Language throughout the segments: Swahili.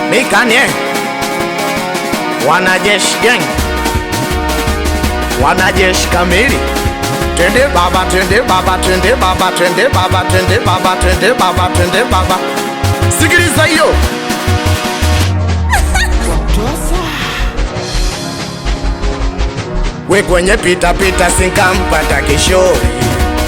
Mikanye wanajeshi gang, wanajeshi kamili. Twende baba, twende baba, twende baba, twende baba, twende baba, twende baba, twende baba. Sikiliza hiyo. We kwenye pita pita sinkampata kishori,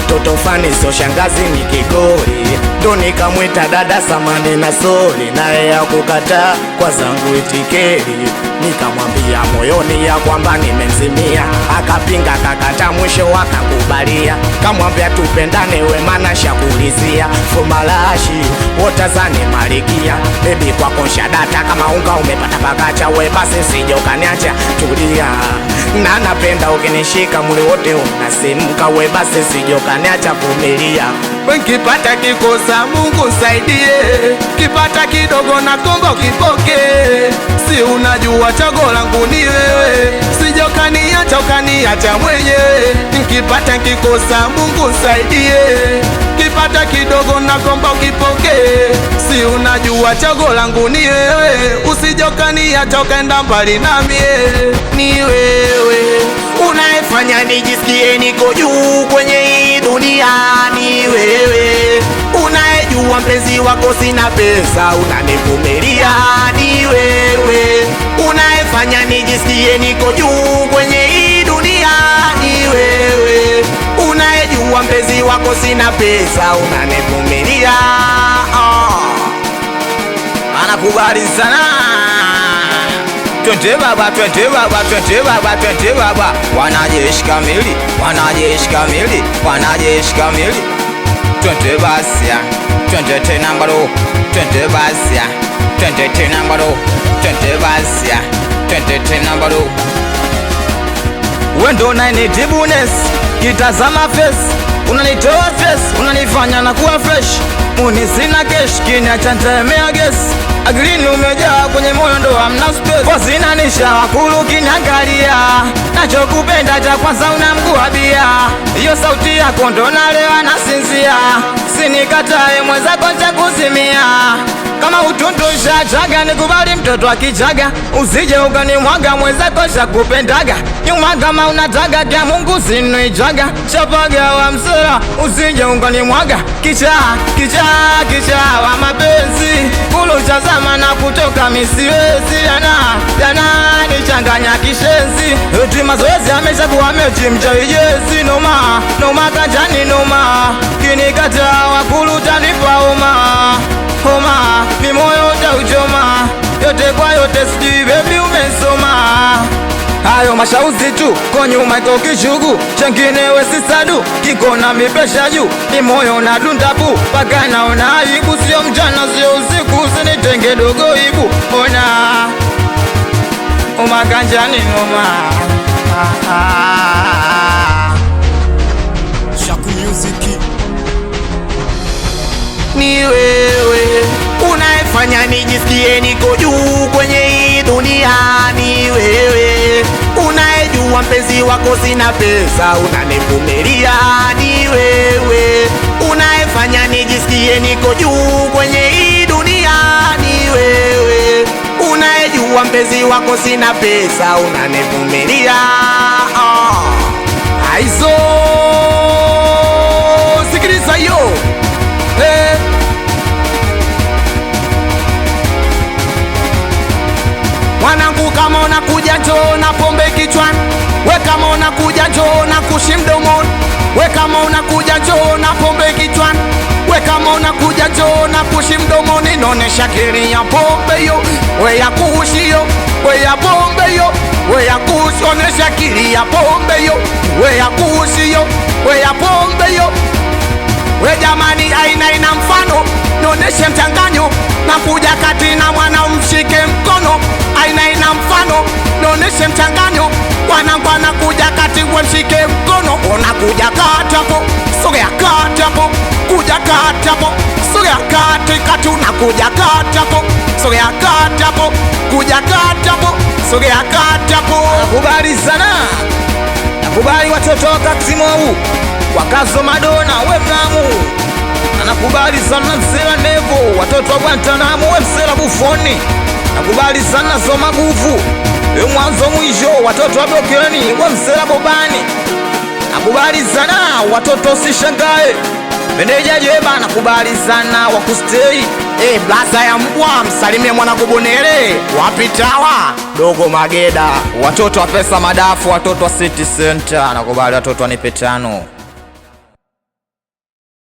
toto fani so shangazi ni kigori, ndo nikamwita dada samani na sori, naye ya kukataa kwa zangu itikeri, nikamwambia moyoni ya kwamba nimemzimia, akapinga kakata mwisho akakubalia, kamwambia tupendane we mana shakulizia, fumalashi wotazani malikia, baby kwako shadata kama unga umepata pakacha, we basi sije ukaniacha tulia, na napenda ukinishika mwili wote unasimka, we basi sije ukaniacha vumilia. Nkipata kikosa Mungu saidie, kipata kidogo na kombo kipoke, si unajua chago langu ni wewe, sije ukaniacha mwenyewe. Nkipata kikosa Mungu saidie, kipata kidogo na kombo kipoke, si unajua chago langu ni wewe, usije ukaniacha ukaenda mbali nami. Ni wewe unayefanya nijisikie niko juu kwenye hii dunia, ni wewe unayejua mpenzi wako sina pesa unanivumilia, ni wewe unayefanya nijisikie niko juu kwenye hii dunia, ni wewe unayejua mpenzi wako sina pesa unanivumilia. Anakubali sana. Twende baba, twende baba, twende baba, twende baba. Wanajeshi kamili, wanajeshi kamili, wanajeshi kamili. Twende basi ya, twende tena mbaro. Twende basi ya, twende tena mbaro. Twende basi ya, twende tena mbaro. Wendo na initibunes, kitazama face, unanitoa face, unanifanya na kuwa fresh. Muni sina cash, kina chantemea guess. Agrini umejaa kwenye moyo ndo hamna space. Kwa zina nisha wakulu kinangalia, nachokupenda cha kwanza unamguabia, iyo sauti yako ndo nalewa nasinzia, sinikatae mwenzako ntakuzimia, kama utundusha chaga nikubali mtoto akichaga, usije ukanimwaga mwenzako shakupendaga, nyuma kama unataga kya Mungu sinuichaga, chapaga wa msera usije ukanimwaga, kichaa kichaa kichaa wa mapenzi, kulusha zama na kutoka misiwezi, yana nichanganya kishenzi, eti mazoezi amesha kuwa mechi mchawijezi, noma noma kanjani noma, kinikataa wakulu tanipa homa, ni moyo utauchoma, yote kwa yote sijui baby umesoma. Hayo mashauzi tu, kwa nyuma iko kishugu, changinewe sisadu, kiko na mipesha juu, ni moyo na dundabu, paka naona aibu, sio mchana sio usiku, sinitenge dogo ibu, ona umakanjani noma. Shaku Music. Ni wewe unayefanya nijisikie niko juu kwenye hii dunia, ni wewe unayejua mpenzi wako sina pesa unanivumilia, ni wewe unayefanya nijisikie niko juu kwenye hii dunia, ni wewe unayejua mpenzi wako sina pesa unanivumilia. Aizo sikiliza yo. Mwanangu kama unakuja njoo na pombe kichwani, we kama unakuja njoo na kushi mdomoni, we kama unakuja njoo na pombe kichwani, we kama unakuja njoo na kushi mdomoni, nonesha kiri ya pombe yo, we ya kushi yo, we ya pombe yo, we ya kushi, onesha kiri ya pombe yo, we ya kushi yo, we ya pombe yo. We jamani aina ina mfano, noneshe mchanganyo, na kuja kati na mwana mshike mkono, aina ina mfano, noneshe mchanganyo, wana kuja kati we mshike mkono, unakuja katapo, sogea katapo, kuja katapo, sogea kati unakuja katapo, sogea katapo, kuja katapo, sogea katapo. Nakubali sana, nakubali watoto wakatimo huu wakazo Madonna we mlamu, anakubali sana msela Nevo, watoto wa Guantanamo we msela Bufoni, nakubali sana Soma Nguvu, mwanzo mwisho, watoto wa Blokeni, wa Msela Bobani, nakubali sana watoto usishangae, meneja Jeba, nakubali sana wakustay. Blaza ya mbwa, msalimie mwanangu Bonele, wapitawa dogo Mageda, watoto wa pesa madafu, watoto wa City Center, nakubali watoto wa Nipe Tano.